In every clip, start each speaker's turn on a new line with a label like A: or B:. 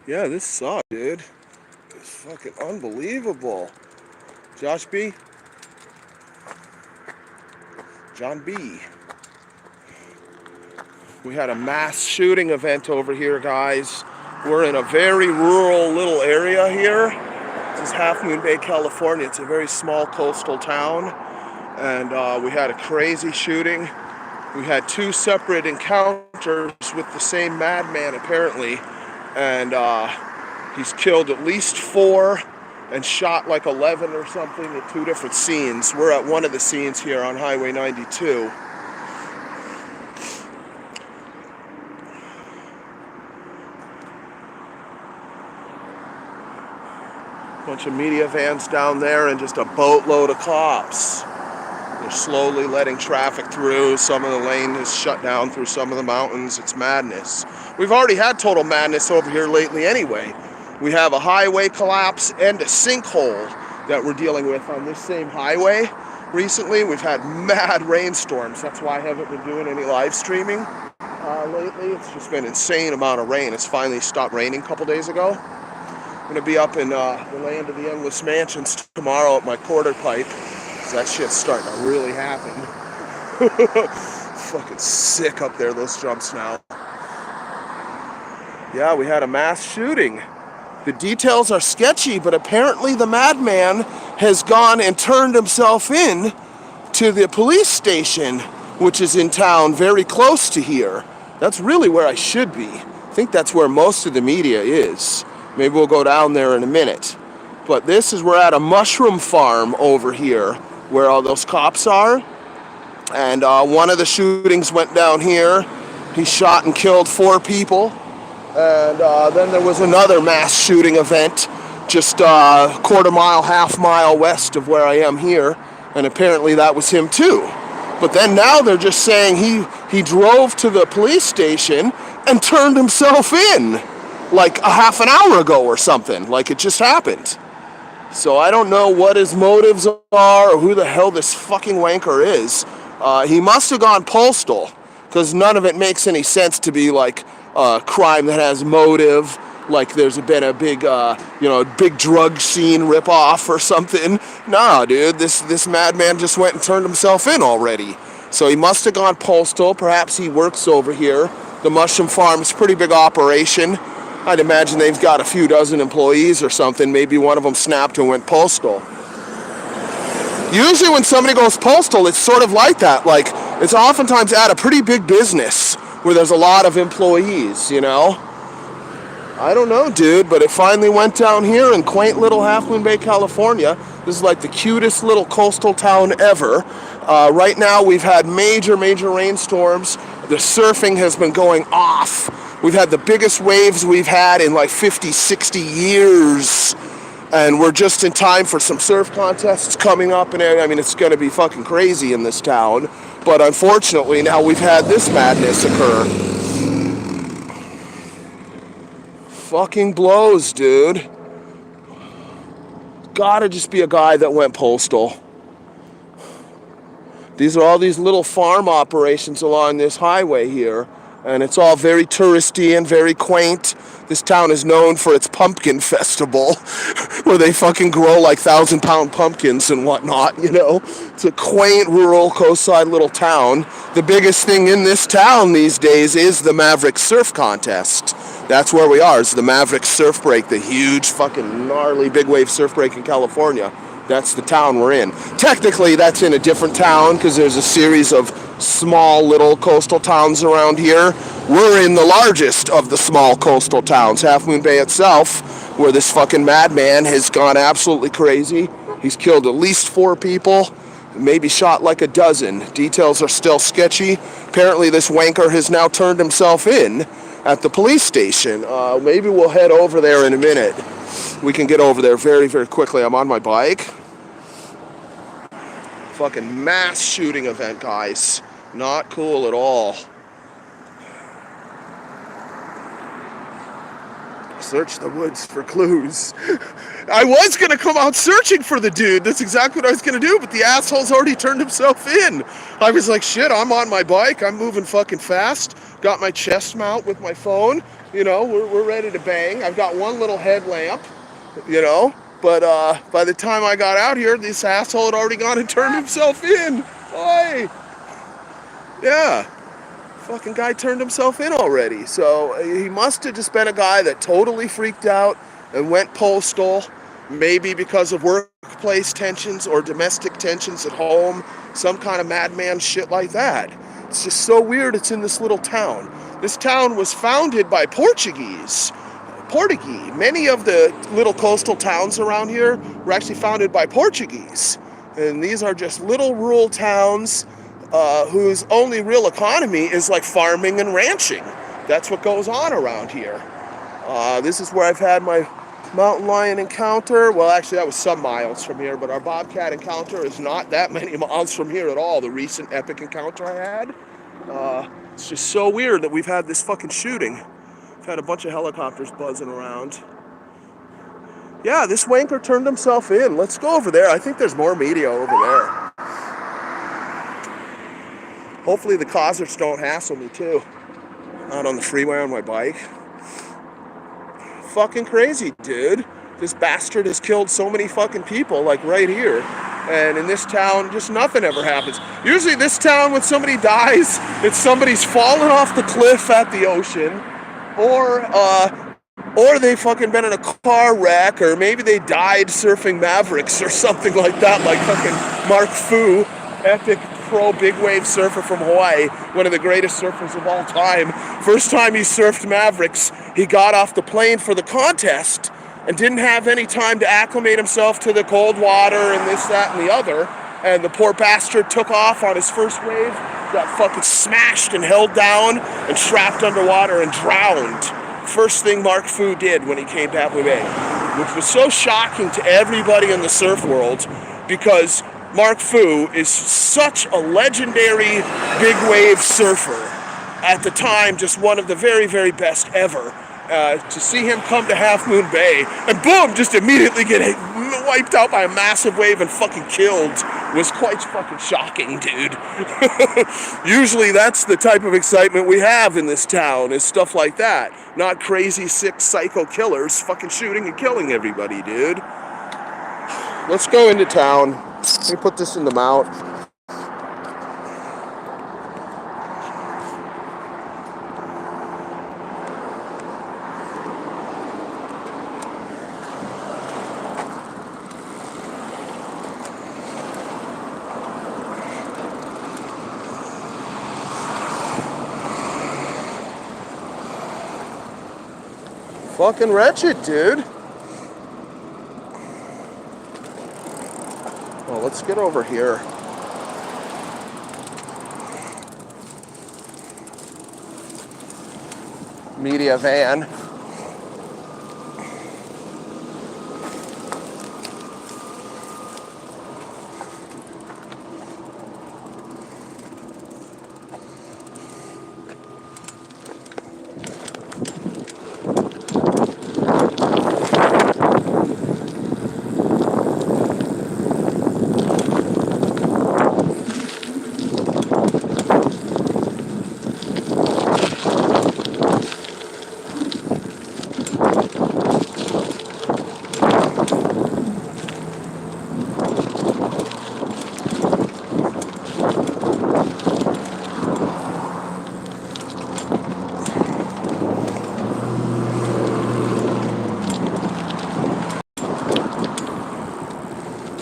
A: Yeah, this sucked, dude. It's fucking unbelievable. Josh B. John B. We had a mass shooting event over here, guys. We're in a very rural little area here. This is Half Moon Bay, California. It's a very small coastal town. And we had a crazy shooting. We had two separate encounters with the same madman, apparently. And he's killed at least 4 and shot like 11 or something at 2 different scenes. We're at one of the scenes here on Highway 92. Bunch of media vans down there and just a boatload of cops. They're slowly letting traffic through. Some of the lane is shut down through some of the mountains. It's madness. We've already had total madness over here lately anyway. We have a highway collapse and a sinkhole that we're dealing with on this same highway. Recently, we've had mad rainstorms. That's why I haven't been doing any live streaming lately. It's just been an insane amount of rain. It's finally stopped raining a couple days ago. I'm going to be up in the land of the endless mansions tomorrow at my quarter pipe. That shit's starting to really happen. Fucking sick up there, those jumps now. Yeah, we had a mass shooting. The details are sketchy, but apparently the madman has gone and turned himself in to the police station, which is in town very close to here. That's really where I should be. I think that's where most of the media is. Maybe we'll go down there in a minute. But we're at a mushroom farm over here where all those cops are. And one of the shootings went down here. He shot and killed 4 people. And then there was another mass shooting event just a quarter mile, half mile west of where I am here. And apparently that was him too. But then now they're just saying he drove to the police station and turned himself in like a half an hour ago or something. Like it just happened. So I don't know what his motives are or who the hell this fucking wanker is. He must have gone postal, because none of it makes any sense to be like a crime that has motive, like there's been a big, big drug scene ripoff or something. Nah, dude, this madman just went and turned himself in already. So he must have gone postal. Perhaps he works over here. The mushroom farm is a pretty big operation. I'd imagine they've got a few dozen employees or something. Maybe one of them snapped and went postal. Usually when somebody goes postal, it's sort of like that. Like, it's oftentimes at a pretty big business where there's a lot of employees, you know? I don't know, dude, but it finally went down here in quaint little Half Moon Bay, California. This is like the cutest little coastal town ever. Right now we've had major rainstorms. The surfing has been going off. We've had the biggest waves we've had in like 50, 60 years. And we're just in time for some surf contests coming up. And I mean, it's going to be fucking crazy in this town. But unfortunately, now we've had this madness occur. Fucking blows, dude. Gotta just be a guy that went postal. These are all these little farm operations along this highway here. And it's all very touristy and very quaint. This town is known for its pumpkin festival, where they fucking grow like 1,000-pound pumpkins and whatnot, you know? It's a quaint, rural, coastside little town. The biggest thing in this town these days is the Maverick Surf Contest. That's where we are. It's the Maverick Surf Break, the huge fucking gnarly big wave surf break in California. That's the town we're in. Technically, that's in a different town because there's a series of small little coastal towns around here. We're in the largest of the small coastal towns, Half Moon Bay itself, where this fucking madman has gone absolutely crazy. He's killed at least 4 people, maybe shot like a dozen. Details are still sketchy. Apparently this wanker has now turned himself in at the police station. Maybe we'll head over there in a minute. We can get over there very, very quickly. I'm on my bike. Fucking mass shooting event, guys. Not cool at all. Search the woods for clues. I was going to come out searching for the dude. That's exactly what I was going to do, but the asshole's already turned himself in. I was like, shit, I'm on my bike. I'm moving fucking fast. Got my chest mount with my phone. You know, we're ready to bang. I've got one little headlamp, you know, but by the time I got out here, this asshole had already gone and turned himself in. Oi! Yeah. Fucking guy turned himself in already. So he must have just been a guy that totally freaked out and went postal, maybe because of workplace tensions or domestic tensions at home, some kind of madman shit like that. It's just so weird it's in this little town. This town was founded by Portuguese. Many of the little coastal towns around here were actually founded by Portuguese. And these are just little rural towns whose only real economy is like farming and ranching. That's what goes on around here. This is where I've had my mountain lion encounter. Well, actually, that was some miles from here, but our bobcat encounter is not that many miles from here at all. The recent epic encounter I had. It's just so weird that we've had this fucking shooting. We've had a bunch of helicopters buzzing around. Yeah, this wanker turned himself in. Let's go over there. I think there's more media over there. Hopefully the Cosarts don't hassle me too. Out on the freeway on my bike. Fucking crazy, dude. This bastard has killed so many fucking people, like right here. And in this town, just nothing ever happens. Usually this town, when somebody dies, it's somebody's fallen off the cliff at the ocean, or they fucking been in a car wreck, or maybe they died surfing Mavericks or something like that, like fucking Mark Fu, epic pro big wave surfer from Hawaii, one of the greatest surfers of all time. First time he surfed Mavericks, he got off the plane for the contest and didn't have any time to acclimate himself to the cold water and this, that, and the other. And the poor bastard took off on his first wave, got fucking smashed and held down and trapped underwater and drowned. First thing Mark Fu did when he came to Half Moon Bay, which was so shocking to everybody in the surf world because Mark Fu is such a legendary big wave surfer. At the time, just one of the very, very best ever. To see him come to Half Moon Bay and boom, just immediately get wiped out by a massive wave and fucking killed was quite fucking shocking, dude. Usually that's the type of excitement we have in this town, is stuff like that. Not crazy, sick, psycho killers fucking shooting and killing everybody, dude. Let's go into town. Let me put this in the mount. Fucking wretched, dude. Well, let's get over here. Media van.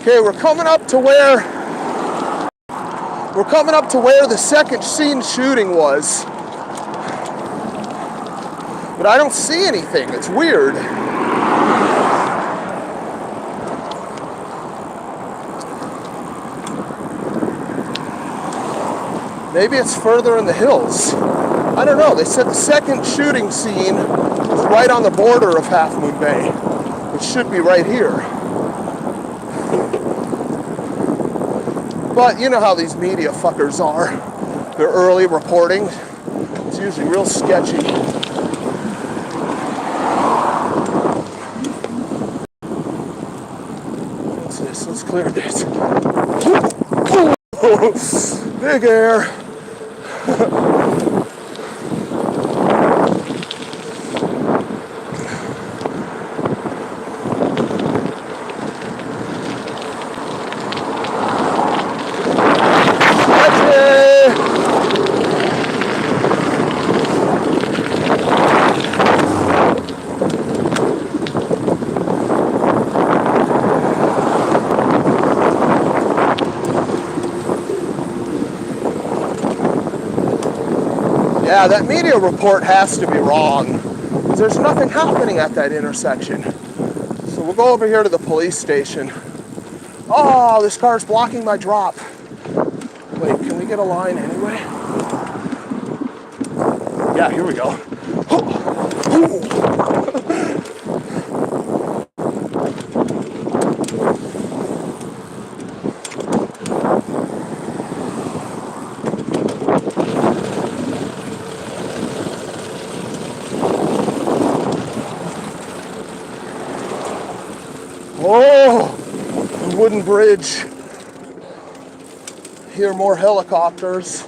A: Okay, we're coming up to where the second scene shooting was. But I don't see anything. It's weird. Maybe it's further in the hills. I don't know. They said the second shooting scene was right on the border of Half Moon Bay, which should be right here. But you know how these media fuckers are. They're early reporting. It's usually real sketchy. What's this? Let's clear this. Big air. Yeah, that media report has to be wrong. There's nothing happening at that intersection. So we'll go over here to the police station. Oh, this car's blocking my drop. Wait, can we get a line anyway? Yeah, here we go. Oh, the wooden bridge. Hear more helicopters.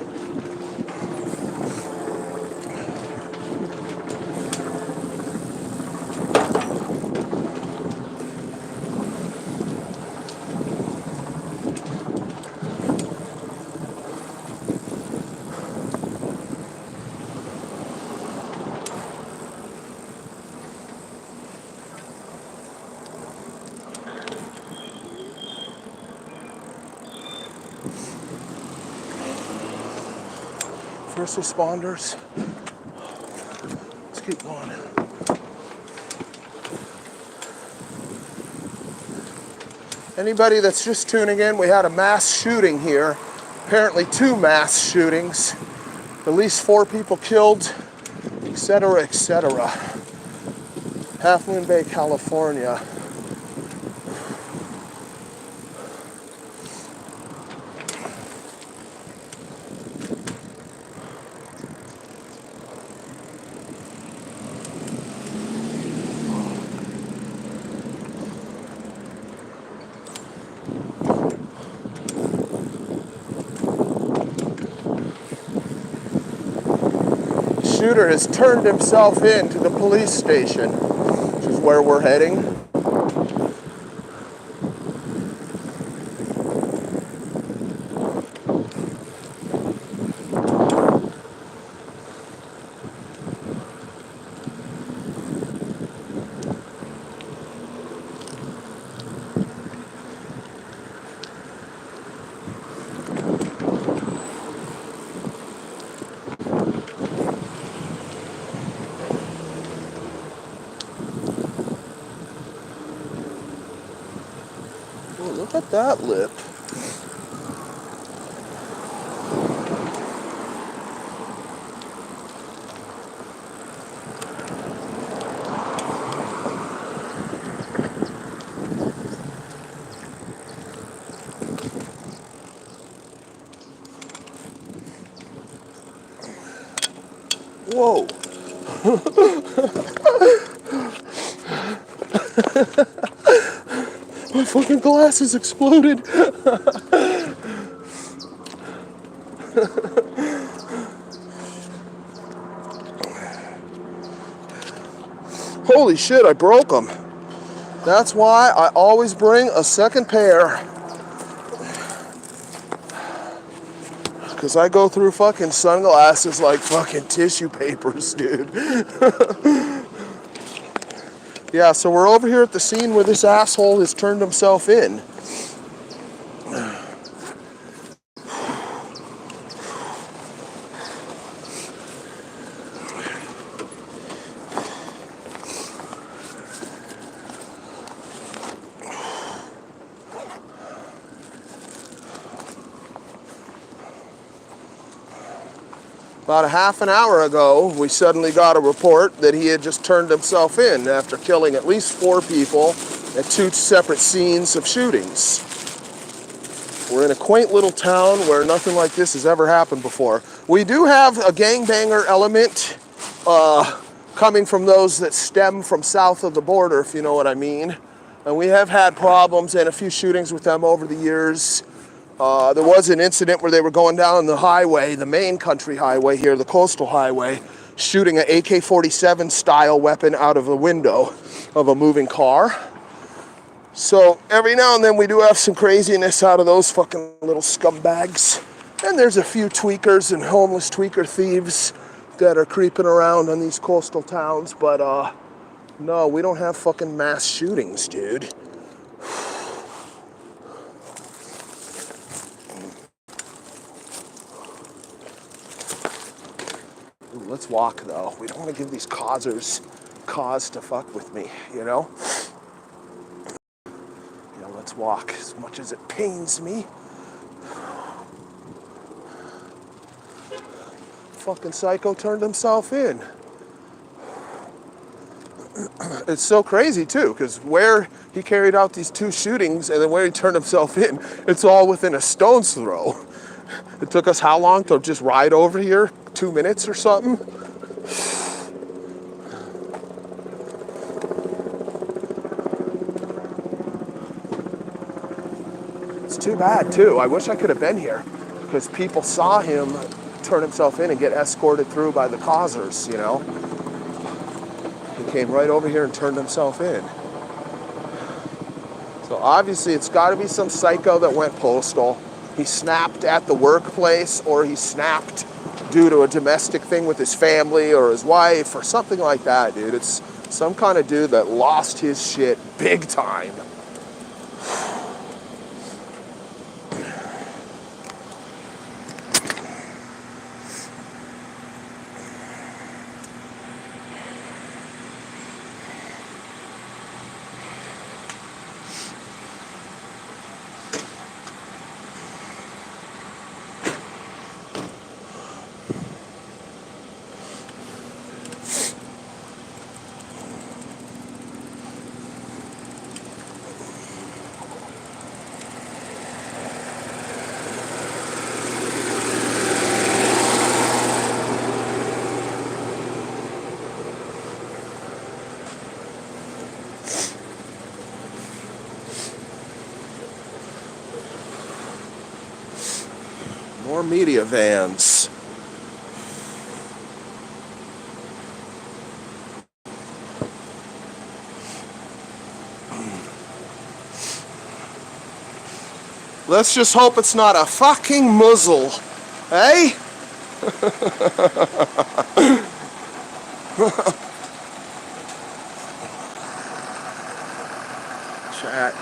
A: First responders. Let's keep going. Anybody that's just tuning in, we had a mass shooting here. Apparently 2 mass shootings. At least 4 people killed, etc., etc. Half Moon Bay, California. Shooter has turned himself in to the police station, which is where we're heading. Oh, look at that lip. Whoa. My fucking glasses exploded. Holy shit, I broke them. That's why I always bring a second pair. Because I go through fucking sunglasses like fucking tissue papers, dude. Yeah, so we're over here at the scene where this asshole has turned himself in. About a half an hour ago, we suddenly got a report that he had just turned himself in after killing at least 4 people at 2 separate scenes of shootings. We're in a quaint little town where nothing like this has ever happened before. We do have a gangbanger element coming from those that stem from south of the border, if you know what I mean. And we have had problems and a few shootings with them over the years. There was an incident where they were going down the highway, the main country highway here, the coastal highway, shooting an AK-47 style weapon out of the window of a moving car. So every now and then we do have some craziness out of those fucking little scumbags. And there's a few tweakers and homeless tweaker thieves that are creeping around in these coastal towns, but no, we don't have fucking mass shootings, dude. let's walk, though. We don't want to give these causers cause to fuck with me, you know? Let's walk, as much as it pains me. Fucking psycho turned himself in. It's so crazy, too, because where he carried out these 2 shootings and then where he turned himself in, it's all within a stone's throw. It took us how long to just ride over here? 2 minutes or something? It's too bad, too. I wish I could have been here, because people saw him turn himself in and get escorted through by the causers, you know? He came right over here and turned himself in. So obviously it's got to be some psycho that went postal. He snapped at the workplace, or he snapped due to a domestic thing with his family or his wife or something like that, dude. It's some kind of dude that lost his shit big time. More media vans. Let's just hope it's not a fucking muzzle, eh? Chat.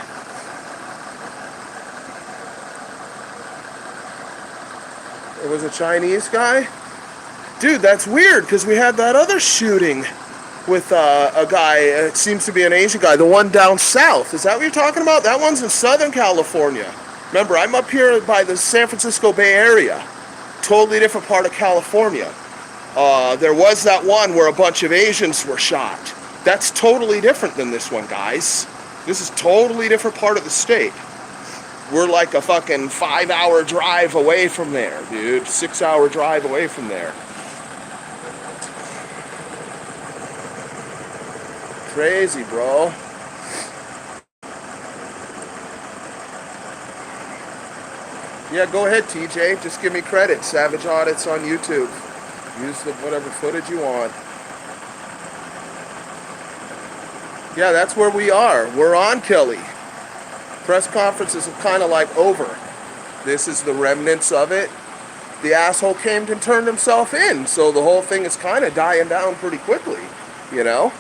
A: It was a Chinese guy? Dude, that's weird, because we had that other shooting with a guy, it seems to be an Asian guy, the one down south. Is that what you're talking about? That one's in Southern California. Remember, I'm up here by the San Francisco Bay Area. Totally different part of California. There was that one where a bunch of Asians were shot. That's totally different than this one, guys. This is totally different part of the state. We're like a fucking 5-hour drive away from there, dude. 6-hour drive away from there. Crazy, bro. Yeah, go ahead, TJ. Just give me credit. Savage Audits on YouTube. Use the whatever footage you want. Yeah, that's where we are. We're on Kelly. Press conferences are kind of like over. This is the remnants of it. The asshole came and turned himself in, so the whole thing is kind of dying down pretty quickly, you know?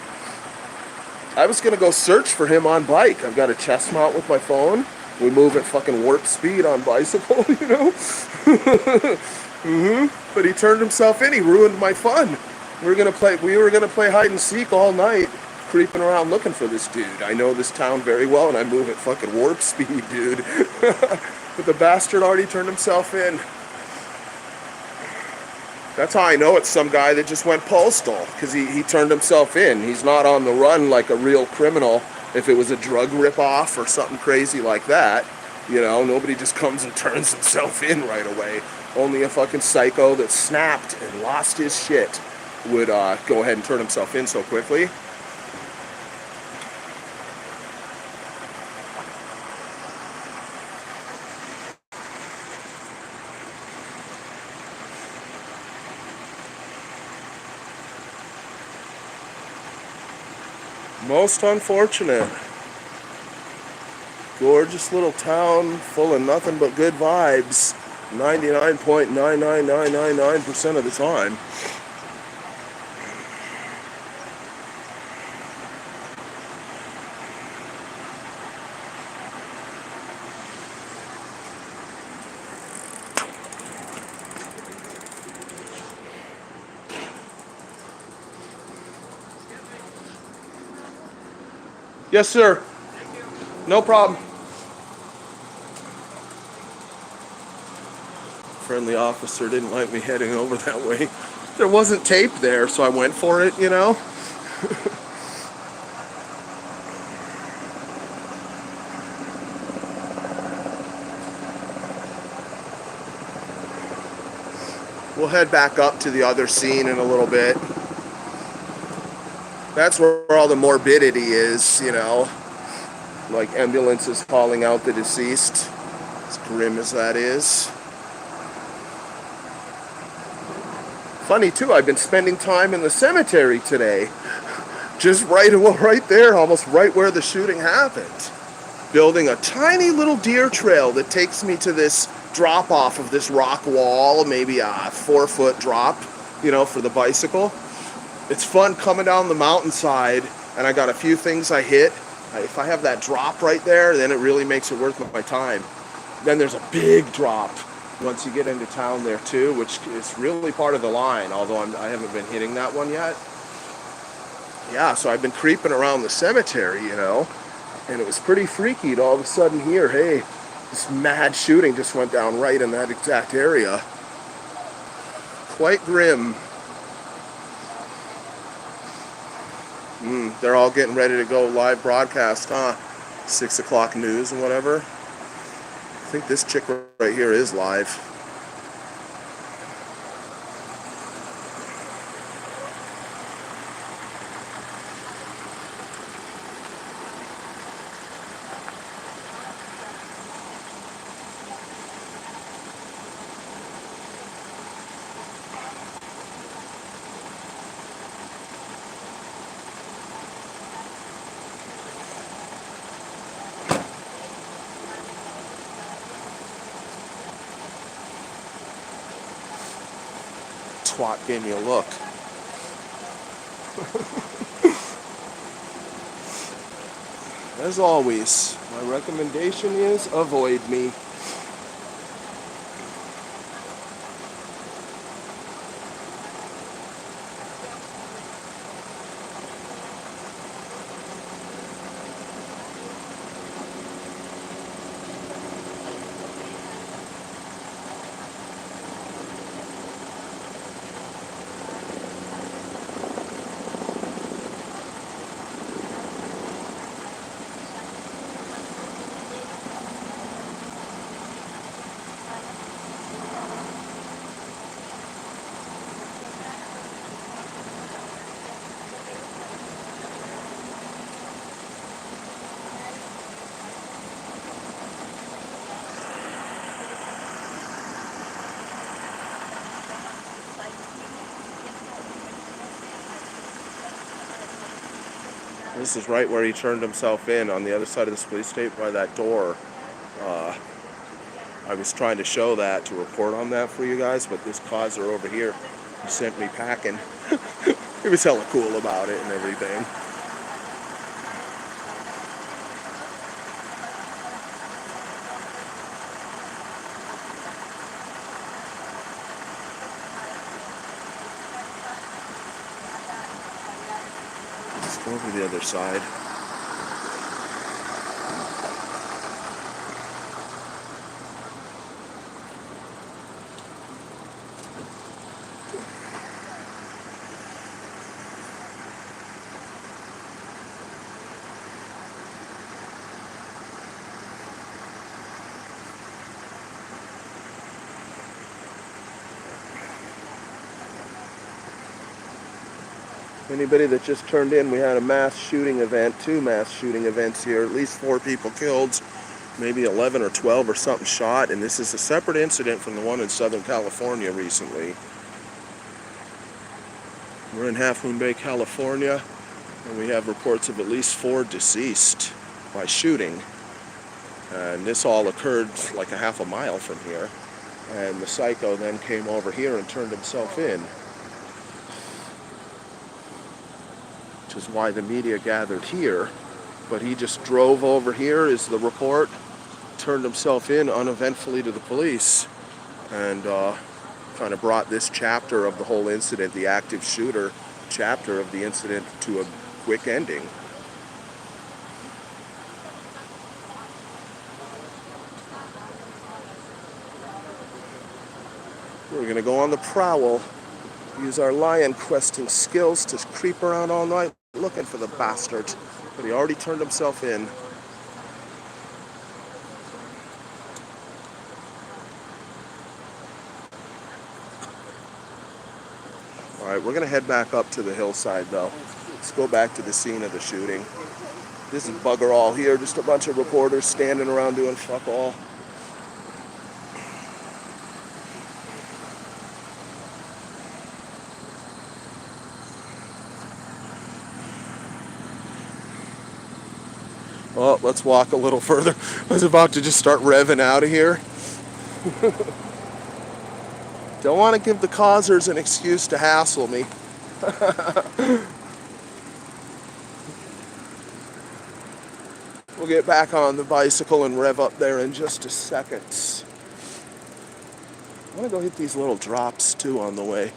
A: I was going to go search for him on bike. I've got a chest mount with my phone. We move at fucking warp speed on bicycle, you know? But he turned himself in. He ruined my fun. We were gonna play hide and seek all night, creeping around looking for this dude. I know this town very well, and I move at fucking warp speed, dude. But the bastard already turned himself in. That's how I know it's some guy that just went postal, because he turned himself in. He's not on the run like a real criminal. If it was a drug ripoff or something crazy like that, you know, nobody just comes and turns himself in right away. Only a fucking psycho that snapped and lost his shit would go ahead and turn himself in so quickly. Most unfortunate. Gorgeous little town full of nothing but good vibes 99.99999% of the time. Yes, sir. No problem. Friendly officer didn't like me heading over that way. There wasn't tape there, so I went for it, you know? We'll head back up to the other scene in a little bit. That's where all the morbidity is, you know? Like ambulances calling out the deceased, as grim as that is. Funny too, I've been spending time in the cemetery today. Just right there, almost right where the shooting happened. Building a tiny little deer trail that takes me to this drop off of this rock wall, maybe a 4-foot drop, you know, for the bicycle. It's fun coming down the mountainside, and I got a few things I hit. If I have that drop right there, then it really makes it worth my time. Then there's a big drop once you get into town there too, which is really part of the line, although I haven't been hitting that one yet. Yeah, so I've been creeping around the cemetery, you know, and it was pretty freaky to all of a sudden hear, hey, this mad shooting just went down right in that exact area. Quite grim. They're all getting ready to go live broadcast, huh? 6 o'clock news and whatever. I think this chick right here is live. Twat gave me a look. As always, my recommendation is avoid me. This is right where he turned himself in, on the other side of this police station by that door. I was trying to show that to report on that for you guys, but this causer over here, he sent me packing. He was hella cool about it and everything. Let's go over to the other side. Anybody that just turned in, we had a mass shooting event, 2 mass shooting events here, at least 4 people killed, maybe 11 or 12 or something shot, and this is a separate incident from the one in Southern California recently. We're in Half Moon Bay, California, and we have reports of at least 4 deceased by shooting. And this all occurred like a half a mile from here, and the psycho then came over here and turned himself in. Which is why the media gathered here, but he just drove over here, is the report, turned himself in uneventfully to the police, and kind of brought this chapter of the whole incident, the active shooter chapter of the incident, to a quick ending. We're gonna go on the prowl, use our lion questing skills to creep around all night looking for the bastard. But he already turned himself in. All right, we're gonna head back up to the hillside though. Let's go back to the scene of the shooting. This is bugger all here, just a bunch of reporters standing around doing fuck all. Oh, let's walk a little further. I was about to just start revving out of here. Don't want to give the causers an excuse to hassle me. We'll get back on the bicycle and rev up there in just a second. I want to go hit these little drops too on the way.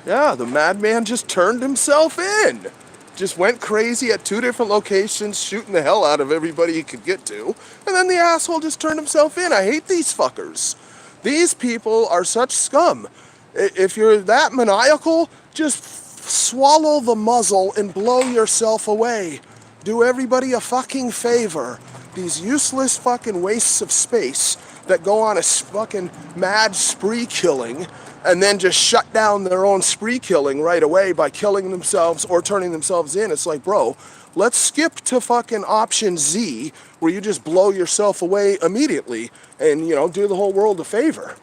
A: Yeah, the madman just turned himself in. Just went crazy at 2 different locations, shooting the hell out of everybody he could get to. And then the asshole just turned himself in. I hate these fuckers. These people are such scum. If you're that maniacal, just swallow the muzzle and blow yourself away. Do everybody a fucking favor. These useless fucking wastes of space that go on a fucking mad spree killing and then just shut down their own spree killing right away by killing themselves or turning themselves in. It's like, bro, let's skip to fucking option Z where you just blow yourself away immediately and, you know, do the whole world a favor.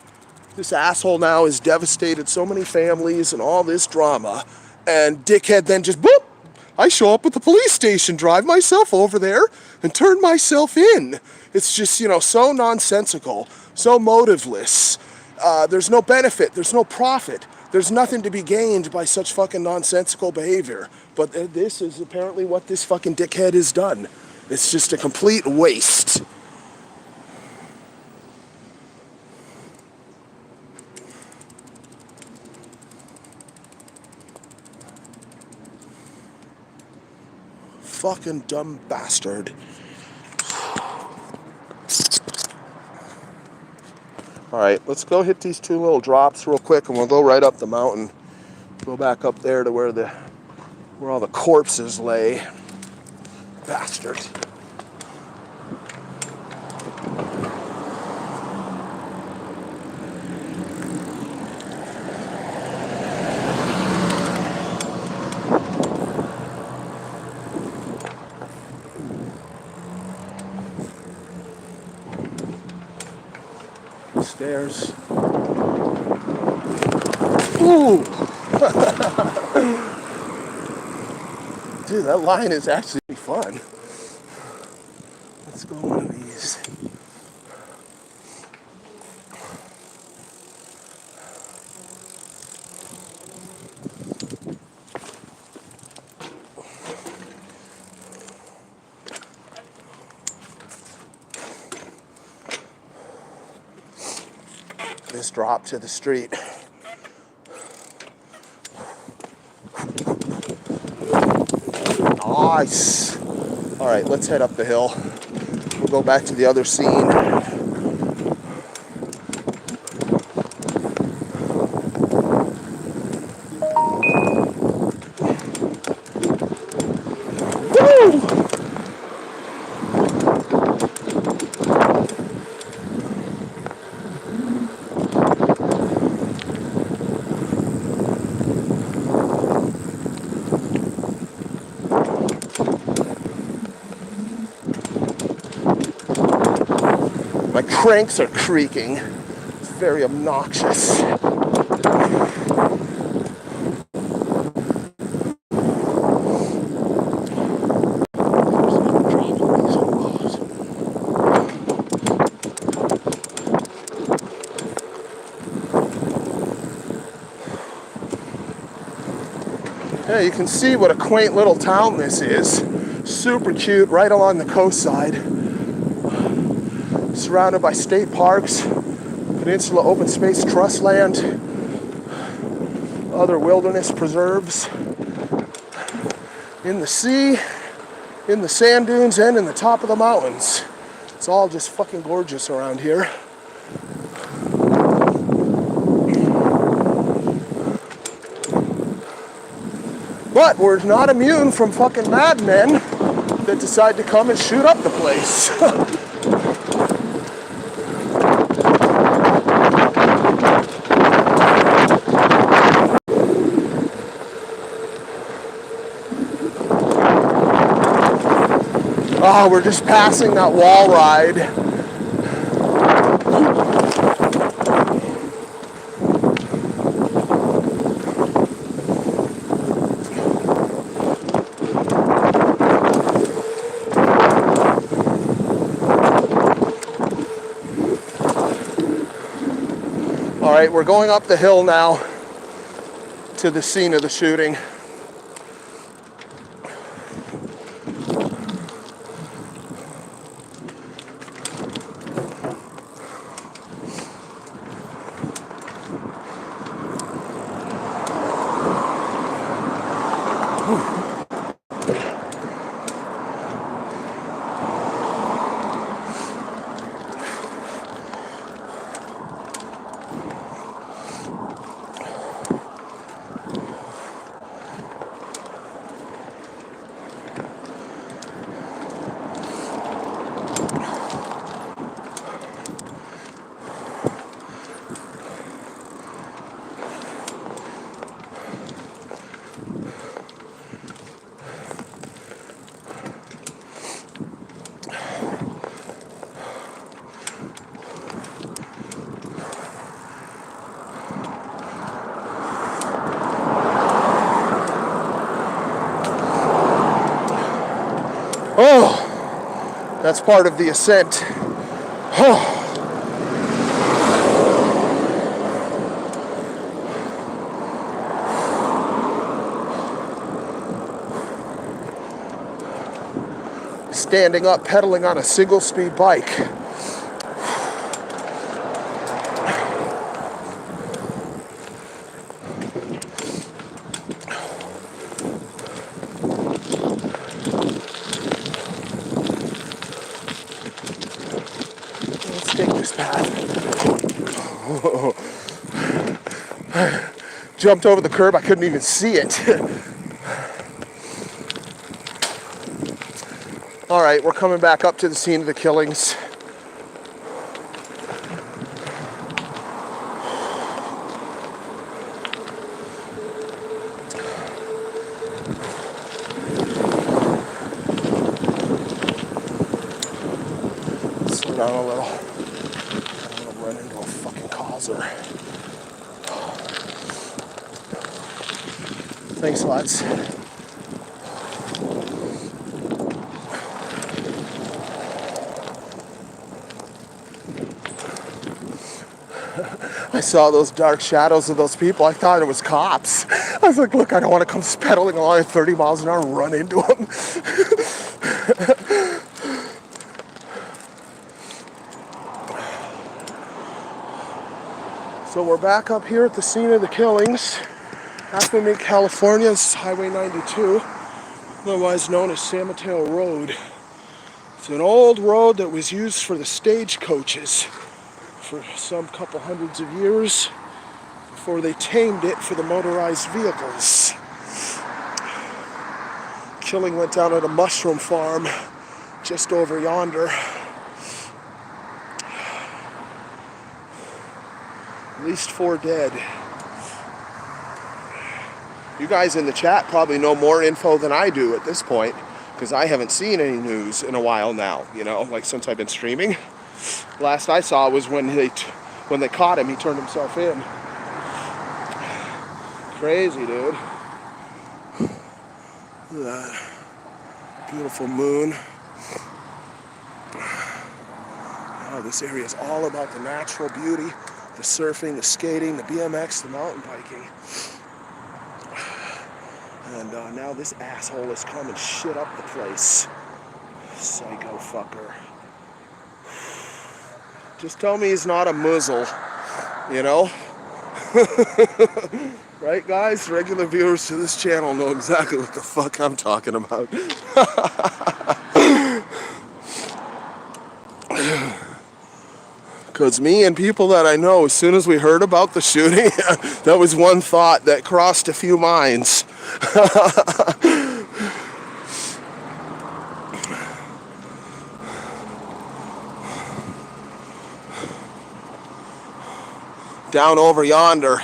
A: This asshole now has devastated so many families and all this drama, and dickhead then just, boop, I show up at the police station, drive myself over there, and turn myself in. It's just, you know, so nonsensical, so motiveless. There's no benefit, there's no profit, there's nothing to be gained by such fucking nonsensical behavior. But this is apparently what this fucking dickhead has done. It's just a complete waste. Fucking dumb bastard. All right, let's go hit these 2 little drops real quick and we'll go right up the mountain. Go back up there to where all the corpses lay. Bastard. Stairs. Ooh! Dude, that line is actually fun. Let's go one of these. This drop to the street. Nice. All right, let's head up the hill. We'll go back to the other scene. My cranks are creaking. It's very obnoxious. Yeah, you can see what a quaint little town this is. Super cute, right along the coast side. Surrounded by state parks, Peninsula Open Space Trust land. other wilderness preserves in the sea, in the sand dunes, and in the top of the mountains. It's all just fucking gorgeous around here. But we're not immune from fucking madmen that decide to come and shoot up the place. Oh, we're just passing that wall ride. All right, we're going up the hill now to the scene of the shooting. Oh, that's part of the ascent. Oh. Standing up, pedaling on a single-speed bike. Let's take this path. Jumped over the curb, I couldn't even see it. All right, we're coming back up to the scene of the killings. Slow down a little. I'm gonna run into a fucking causer. Thanks, lads. I saw those dark shadows of those people. I thought it was cops. I was like, look, I don't want to come pedaling along at 30 miles an hour and run into them. So we're back up here at the scene of the killings. Acme, California. This is Highway 92, otherwise known as San Mateo Road. It's an old road that was used for the stagecoaches for some couple hundreds of years before they tamed it for the motorized vehicles. Killing went down at a mushroom farm just over yonder. At least 4 dead. You guys in the chat probably know more info than I do at this point, because I haven't seen any news in a while now, you know, like since I've been streaming. Last I saw was when they caught him, he turned himself in. Crazy, dude. Look at that. Beautiful moon. Oh, this area is all about the natural beauty, the surfing, the skating, the BMX, the mountain biking. And now this asshole has come and shit up the place. Psycho fucker. Just tell me he's not a muzzle, you know? Right, guys? Regular viewers to this channel know exactly what the fuck I'm talking about. Because me and people that I know, as soon as we heard about the shooting, that was one thought that crossed a few minds. Down over yonder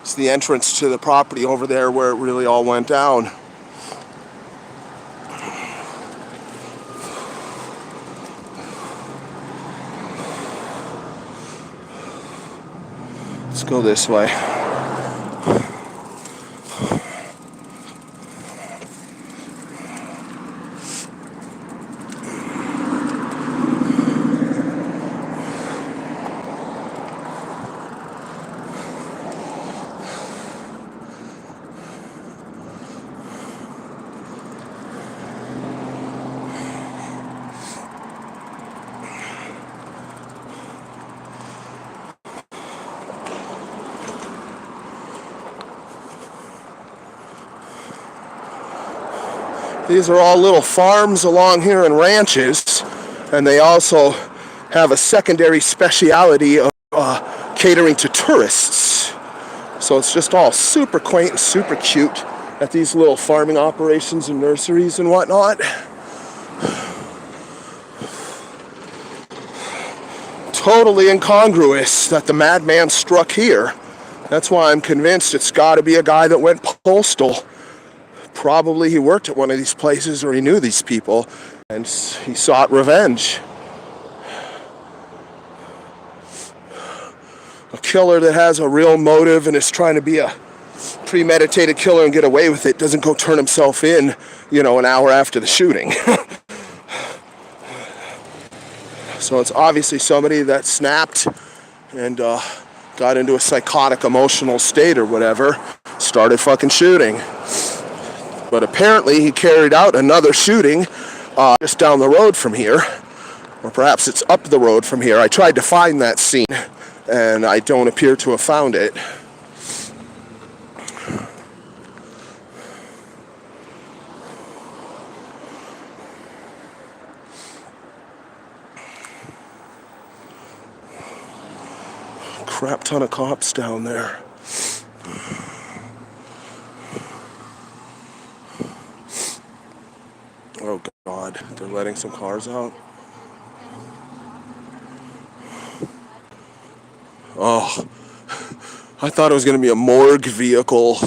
A: is the entrance to the property over there where it really all went down. Let's go this way. These are all little farms along here and ranches, and they also have a secondary speciality of catering to tourists. So it's just all super quaint and super cute at these little farming operations and nurseries and whatnot. Totally incongruous that the madman struck here. That's why I'm convinced it's got to be a guy that went postal. Probably he worked at one of these places or he knew these people and he sought revenge. A killer that has a real motive and is trying to be a premeditated killer and get away with it doesn't go turn himself in, an hour after the shooting. So it's obviously somebody that snapped and got into a psychotic emotional state or whatever, started fucking shooting. But apparently he carried out another shooting just down the road from here. Or perhaps it's up the road from here. I tried to find that scene, and I don't appear to have found it. Crap ton of cops down there. Oh God, they're letting some cars out. Oh, I thought it was going to be a morgue vehicle,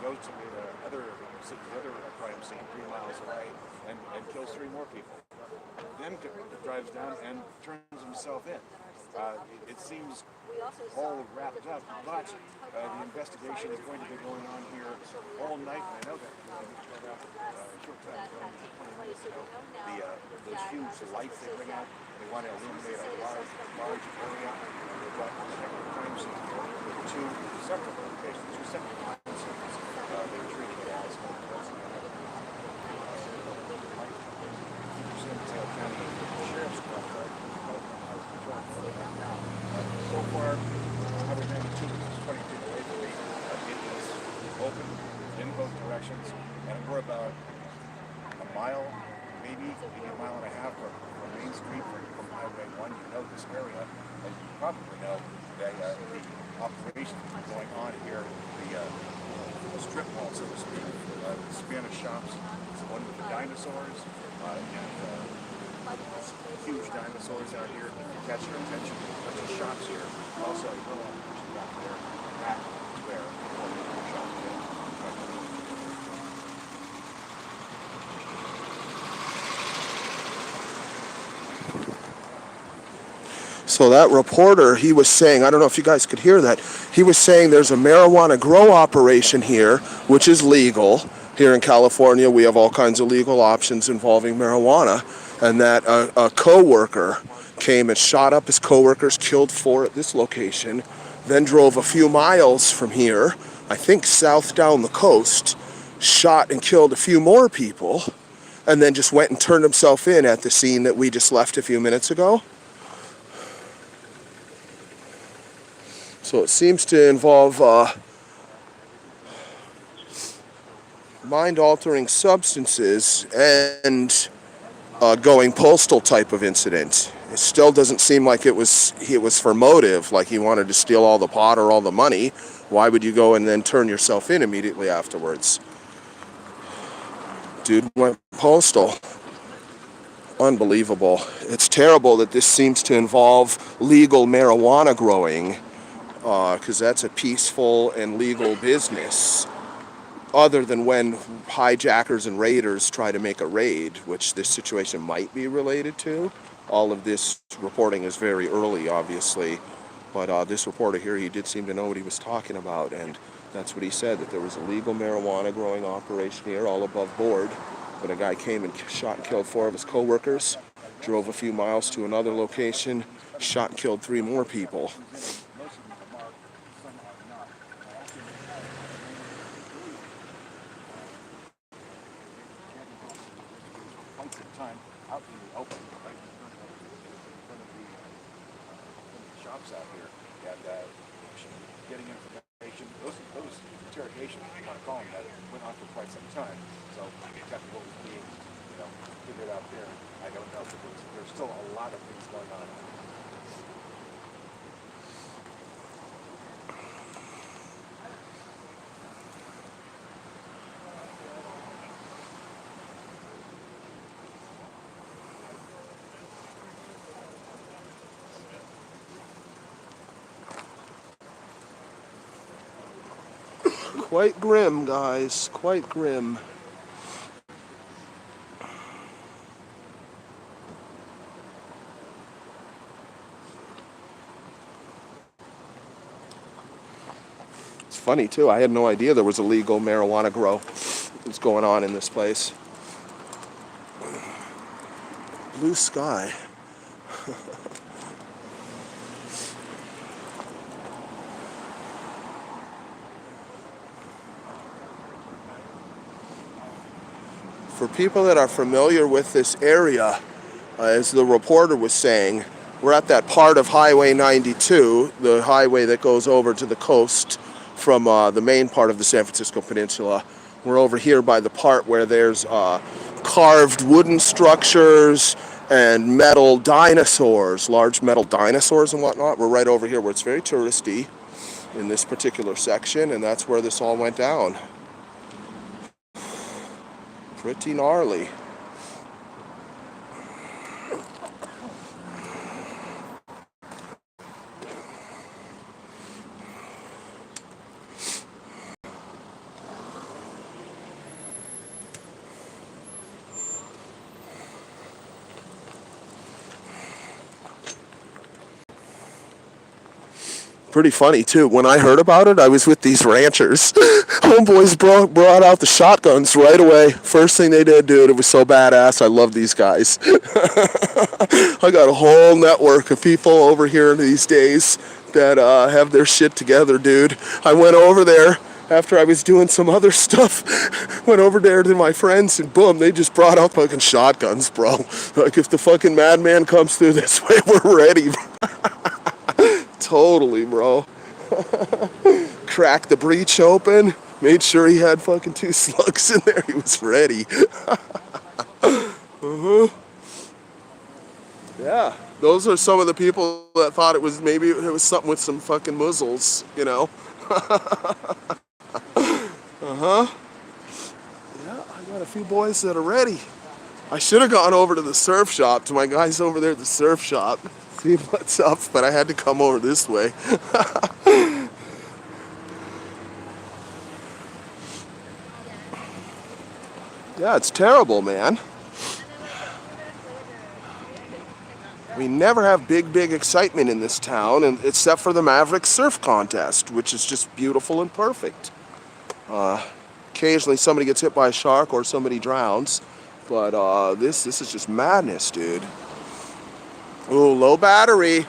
B: Goes to the other crime scene 3 miles away and kills 3 more people. Then drives down and turns himself in. It seems all wrapped up, but the investigation is going to be going on here all night. And I know that a short time ago, 20 minutes ago, those huge lights they bring out, they want to illuminate a large area. They've got a crime scene here with 2 separate locations, 2 separate crime scenes. They're treating it as San Mateo County Sheriff's Department. So far, 192 is 20 feet away from me. It is open in both directions, and we're about a mile, maybe a mile and a half from Main Street, from Highway 1. You know this area, and you probably know that the operation going on here, the strip mall, so to speak, the Spanish shops, the one with the dinosaurs, and huge dinosaurs out here. To catch your attention, a bunch of shops here. Also, a little operation back there, back where the shop is.
A: So that reporter, he was saying, I don't know if you guys could hear that, he was saying there's a marijuana grow operation here, which is legal. Here in California, we have all kinds of legal options involving marijuana, and that a co-worker came and shot up his co-workers, killed 4 at this location, then drove a few miles from here, I think south down the coast, shot and killed a few more people, and then just went and turned himself in at the scene that we just left a few minutes ago. So it seems to involve mind-altering substances and going postal type of incident. It still doesn't seem like it was for motive, like he wanted to steal all the pot or all the money. Why would you go and then turn yourself in immediately afterwards? Dude went postal. Unbelievable. It's terrible that this seems to involve legal marijuana growing, because that's a peaceful and legal business, other than when hijackers and raiders try to make a raid, which this situation might be related to. All of this reporting is very early, obviously, but this reporter here, he did seem to know what he was talking about, and that's what he said, that there was a legal marijuana growing operation here, all above board, but a guy came and shot and killed 4 of his co-workers, drove a few miles to another location, shot and killed 3 more people.
B: Time out in the open, right in front of the shops out here, and getting information. Those interrogations, if you want to call them that, went on for quite some time. So exactly what was being, figured out there, I don't know. But there's still a lot of things going on.
A: Quite grim, guys. Quite grim. It's funny, too. I had no idea there was a legal marijuana grow that's going on in this place. Blue sky. For people that are familiar with this area, as the reporter was saying, we're at that part of Highway 92, the highway that goes over to the coast from the main part of the San Francisco Peninsula. We're over here by the part where there's carved wooden structures and metal dinosaurs, large metal dinosaurs and whatnot. We're right over here where it's very touristy in this particular section, and that's where this all went down. Pretty gnarly. Pretty funny, too. When I heard about it, I was with these ranchers. Homeboys brought out the shotguns right away. First thing they did, dude, it was so badass. I love these guys. I got a whole network of people over here these days that have their shit together, dude. I went over there after I was doing some other stuff. Went over there to my friends, and boom, they just brought out fucking shotguns, bro. Like, if the fucking madman comes through this way, we're ready. Totally, bro. Cracked the breech open, made sure he had fucking 2 slugs in there. He was ready. Yeah, those are some of the people that thought it was maybe it was something with some fucking muzzles, you know. Yeah, I got a few boys that are ready. I should have gone over to the surf shop, to my guys over there at the surf shop, see what's up, but I had to come over this way. Yeah, it's terrible, man. We never have big excitement in this town, and except for the Maverick Surf Contest, which is just beautiful and perfect. Occasionally somebody gets hit by a shark or somebody drowns, but this is just madness, dude. Ooh, low battery.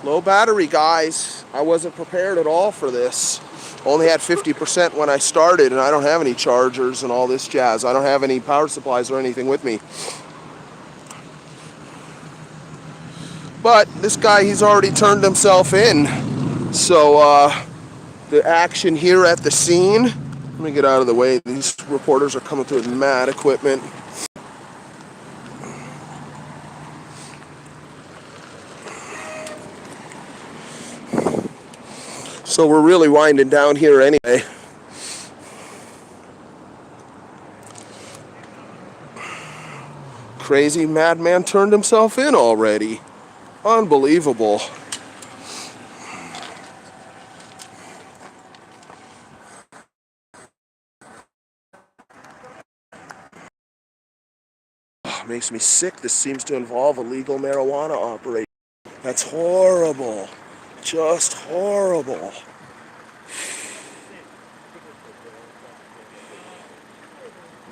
A: Low battery, guys. I wasn't prepared at all for this. Only had 50% when I started, and I don't have any chargers and all this jazz. I don't have any power supplies or anything with me. But this guy, he's already turned himself in. So the action here at the scene, let me get out of the way. These reporters are coming through with mad equipment. So we're really winding down here anyway. Crazy madman turned himself in already. Unbelievable. Makes me sick. This seems to involve a legal marijuana operation. That's horrible. Just horrible.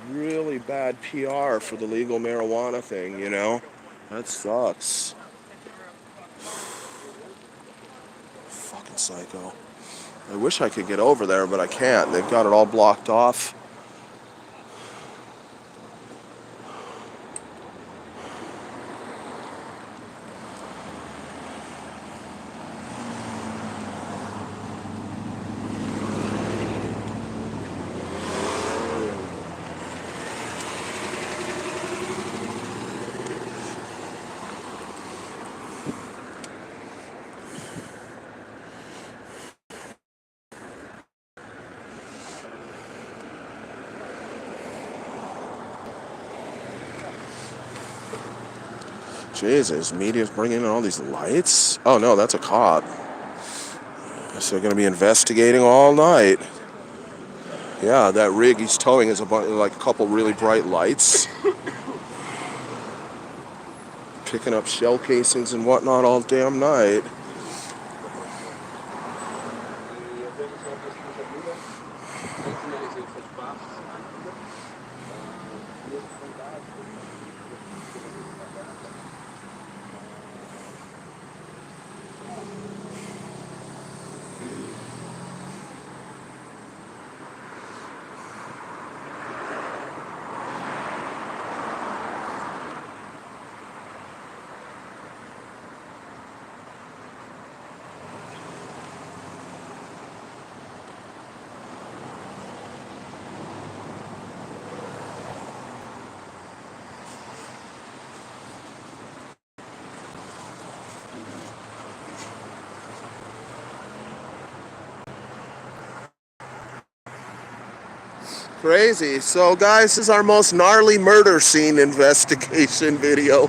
A: Really bad PR for the legal marijuana thing, you know? That sucks. Fucking psycho. I wish I could get over there, but I can't. They've got it all blocked off. Jesus, media's bringing in all these lights? Oh no, that's a cop. So they're going to be investigating all night. Yeah, that rig he's towing is like a couple really bright lights. Picking up shell casings and whatnot all damn night. Crazy. So guys, this is our most gnarly murder scene investigation video.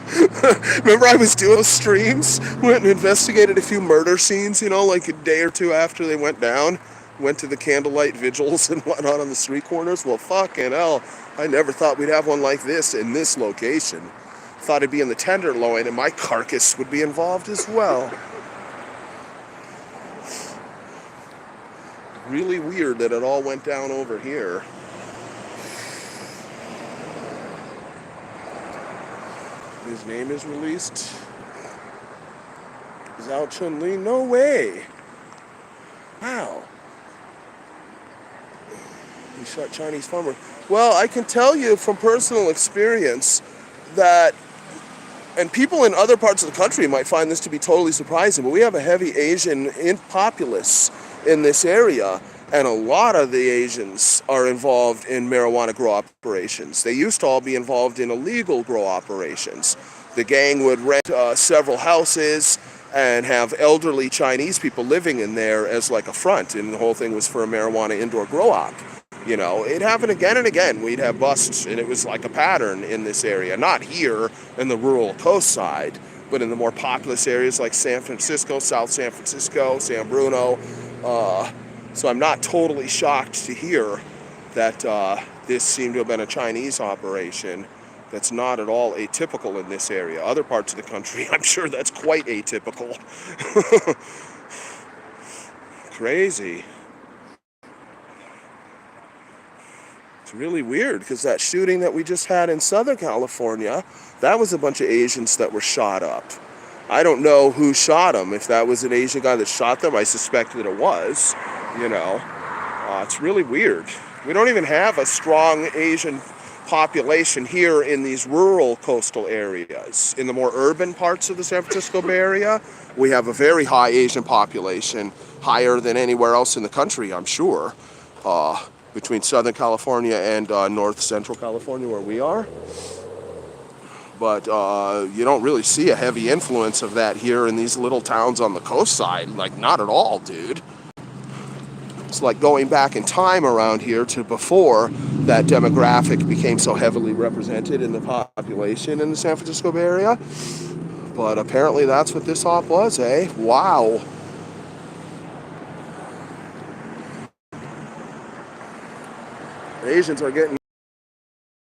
A: Remember I was doing streams, went and investigated a few murder scenes, you know, like a day or two after they went down. Went to the candlelight vigils and whatnot on the street corners. Well, fucking hell, I never thought we'd have one like this in this location. Thought it'd be in the Tenderloin and my carcass would be involved as well. Really weird that it all went down over here. His name is released. Zhao Chunli? No way. How? He shot Chinese farmer. Well, I can tell you from personal experience that, and people in other parts of the country might find this to be totally surprising, but we have a heavy Asian populace in this area, and a lot of the Asians are involved in marijuana grow operations. They used to all be involved in illegal grow operations. The gang would rent several houses and have elderly Chinese people living in there as like a front, and the whole thing was for a marijuana indoor grow op. You know, it happened again and again. We'd have busts, and it was like a pattern in this area. Not here in the rural coast side, but in the more populous areas like San Francisco, South San Francisco, San Bruno. So I'm not totally shocked to hear that this seemed to have been a Chinese operation That's not at all atypical in this area. Other parts of the country, I'm sure that's quite atypical. Crazy. It's really weird because that shooting that we just had in Southern California, that was a bunch of Asians that were shot up. I don't know who shot them. If that was an Asian guy that shot them, I suspect that it was. It's really weird. We don't even have a strong Asian population here in these rural coastal areas. In the more urban parts of the San Francisco Bay Area, we have a very high Asian population, higher than anywhere else in the country, I'm sure, between Southern California and North Central California, where we are. But you don't really see a heavy influence of that here in these little towns on the coast side. Like, not at all, dude. It's like going back in time around here to before that demographic became so heavily represented in the population in the San Francisco Bay Area. But apparently that's what this op was, eh? Wow. Asians are getting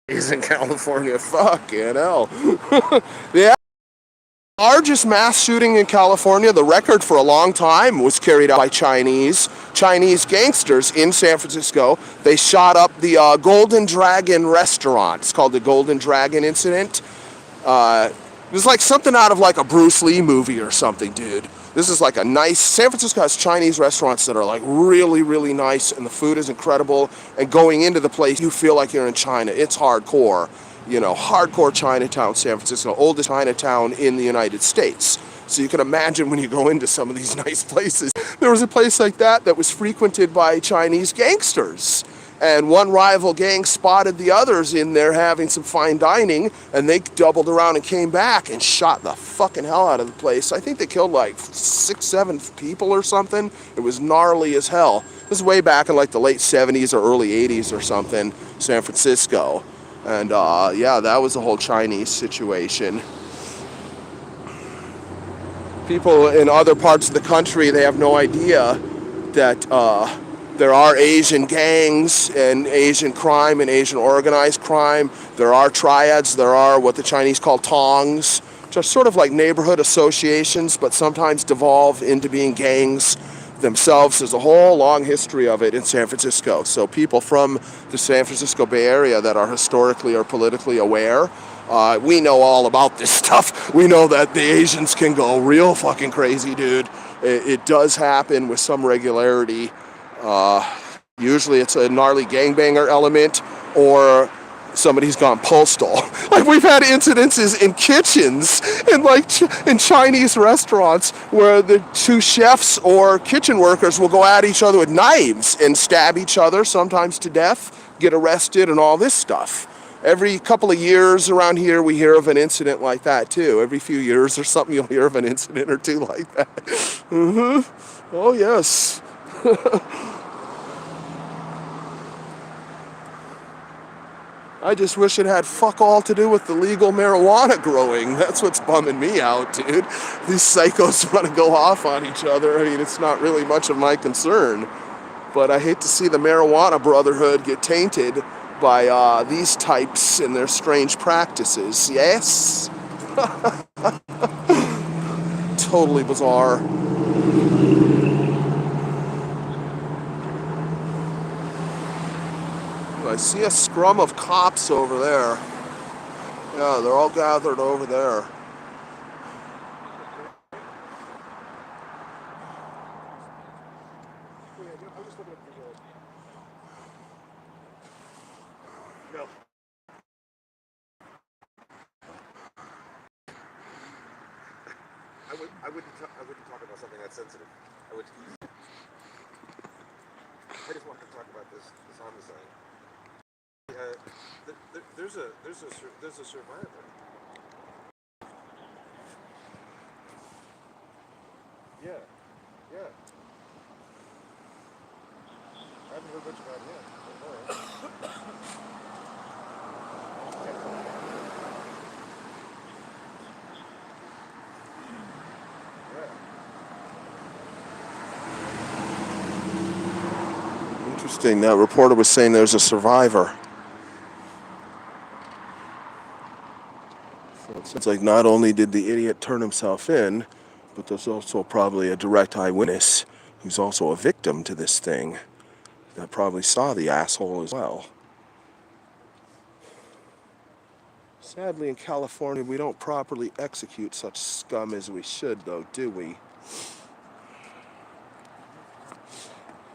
A: in California. Fucking hell. Yeah. Largest mass shooting in California, the record for a long time, was carried out by Chinese gangsters in San Francisco. They shot up the Golden Dragon restaurant. It's called the Golden Dragon Incident. It was like something out of like a Bruce Lee movie or something, dude. This is like a nice, San Francisco has Chinese restaurants that are like really, really nice, and the food is incredible. And going into the place, you feel like you're in China. It's hardcore. Hardcore Chinatown, San Francisco, oldest Chinatown in the United States. So you can imagine when you go into some of these nice places. There was a place like that was frequented by Chinese gangsters. And one rival gang spotted the others in there having some fine dining, and they doubled around and came back and shot the fucking hell out of the place. I think they killed like 6-7 people or something. It was gnarly as hell. This is way back in like the late 70s or early 80s or something, San Francisco. And yeah, that was a whole Chinese situation. People in other parts of the country, they have no idea that there are Asian gangs and Asian crime and Asian organized crime. There are triads. There are what the Chinese call tongs, which are sort of like neighborhood associations, but sometimes devolve into being gangs themselves. There's a whole long history of it in San Francisco. So people from the San Francisco Bay Area that are historically or politically aware, we know all about this stuff. We know that the Asians can go real fucking crazy, dude. It does happen with some regularity. Usually it's a gnarly gangbanger element, or somebody's gone postal. Like, we've had incidences in kitchens in Chinese restaurants where the two chefs or kitchen workers will go at each other with knives and stab each other, sometimes to death, get arrested, and all this stuff. Every couple of years around here, we hear of an incident like that too. Every few years or something, you'll hear of an incident or two like that. Oh yes. I just wish it had fuck all to do with the legal marijuana growing. That's what's bumming me out, dude. These psychos want to go off on each other. I mean, it's not really much of my concern. But I hate to see the marijuana brotherhood get tainted by these types and their strange practices. Yes? Totally bizarre. I see a scrum of cops over there. Yeah, they're all gathered over there. No. I wouldn't talk about something that's sensitive. I just wanted to talk about this homicide. There's a survivor. Yeah. I haven't heard much about him. Interesting. That reporter was saying there's a survivor. Sounds like not only did the idiot turn himself in, but there's also probably a direct eyewitness who's also a victim to this thing that probably saw the asshole as well. Sadly, in California, we don't properly execute such scum as we should, though, do we?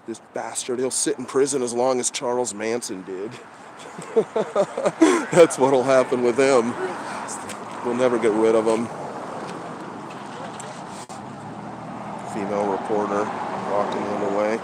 A: This bastard, he'll sit in prison as long as Charles Manson did. That's what'll happen with him. We'll never get rid of him. Female reporter walking him away.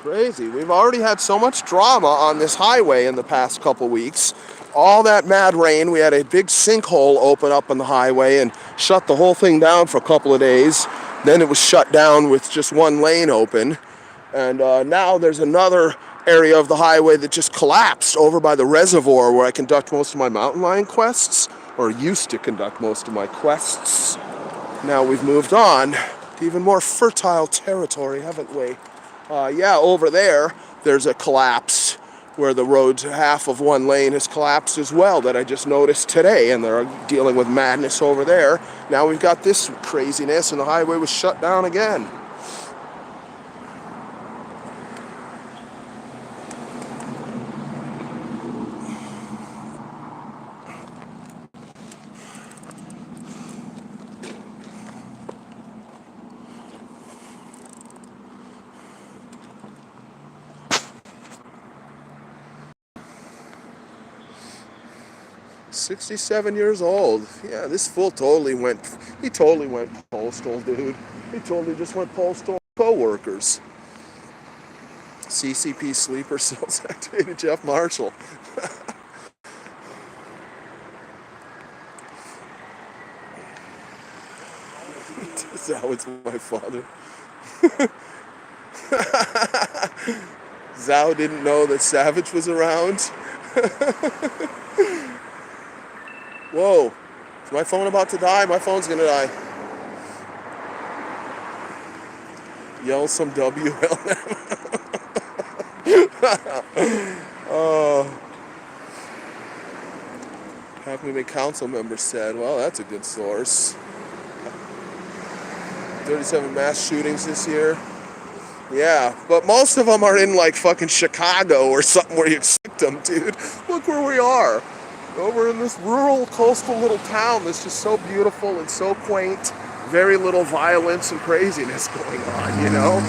A: Crazy. We've already had so much drama on this highway in the past couple weeks. All that mad rain, we had a big sinkhole open up on the highway and shut the whole thing down for a couple of days. Then it was shut down with just one lane open. And now there's another area of the highway that just collapsed over by the reservoir where I conduct most of my mountain lion quests, or used to conduct most of my quests. Now we've moved on to even more fertile territory, haven't we? Yeah, over there's a collapse where the road's half of one lane has collapsed as well that I just noticed today, and they're dealing with madness over there. Now we've got this craziness, and the highway was shut down again. "67 years old. Yeah, this fool totally went postal, dude. He totally just went postal co-workers. CCP sleeper cells activated Jeff Marshall. Zao, it's my father. Zao didn't know that Savage was around. Whoa, is my phone about to die? My phone's gonna die. Yell some WLM. Happily council member said, well, that's a good source. 37 mass shootings this year. Yeah, but most of them are in like fucking Chicago or something where you expect them, dude. Look where we are. Over in this rural coastal little town that's just so beautiful and so quaint. Very little violence and craziness going on, you know?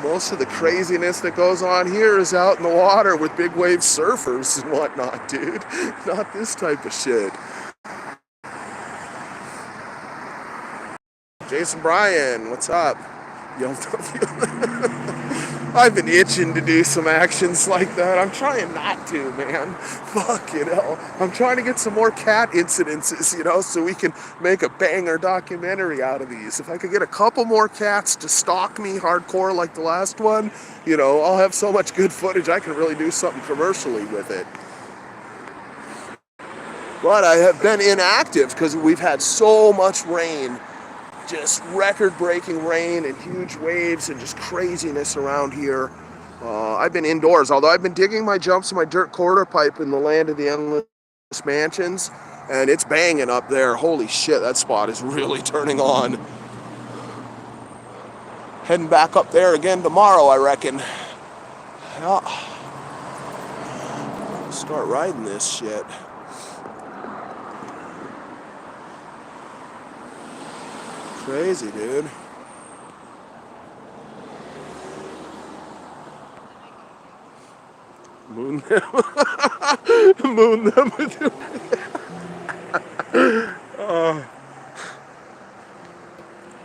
A: Most of the craziness that goes on here is out in the water with big wave surfers and whatnot, dude. Not this type of shit. Jason Bryan, what's up? I've been itching to do some actions like that. I'm trying not to, man. Fuck, you know. I'm trying to get some more cat incidences, you know, so we can make a banger documentary out of these. If I could get a couple more cats to stalk me hardcore like the last one, you know, I'll have so much good footage I can really do something commercially with it. But I have been inactive because we've had so much rain. Just record-breaking rain and huge waves and just craziness around here. I've been indoors, although I've been digging my jumps in my dirt quarter pipe in the land of the endless mansions, and it's banging up there. Holy shit, that spot is really turning on. Heading back up there again tomorrow, I reckon. Yeah. Start riding this shit. Crazy, dude. Moon them. Moon them.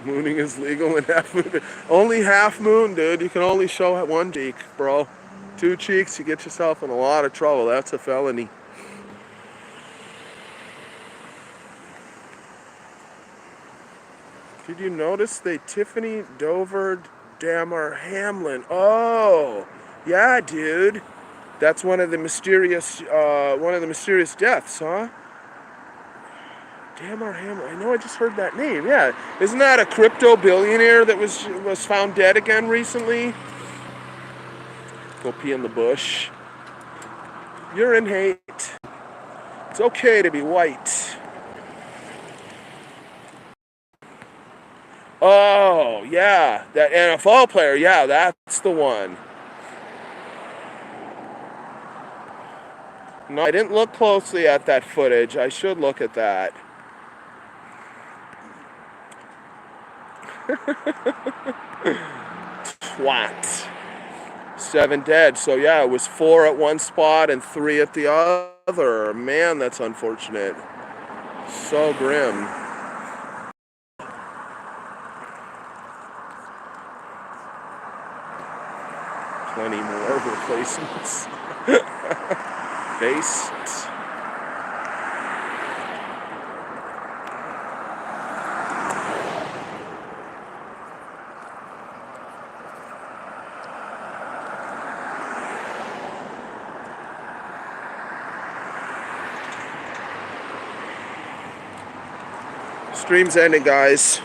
A: Mooning is legal in half moon. Only half moon, dude. You can only show one cheek, bro. 2 cheeks, you get yourself in a lot of trouble. That's a felony. Did you notice they Tiffany Dover Damar Hamlin? Oh, yeah, dude. That's one of the mysterious deaths, huh? Hammer, Hammer. I know I just heard that name. Yeah, isn't that a crypto billionaire that was found dead again recently? Go pee in the bush. You're in hate. It's okay to be white. Oh, yeah, that NFL player. Yeah, that's the one. No, I didn't look closely at that footage. I should look at that. Twat. 7 dead. So yeah, it was 4 at one spot and 3 at the other. Man, that's unfortunate. So grim. Plenty more replacements. Based. Stream's ending, guys.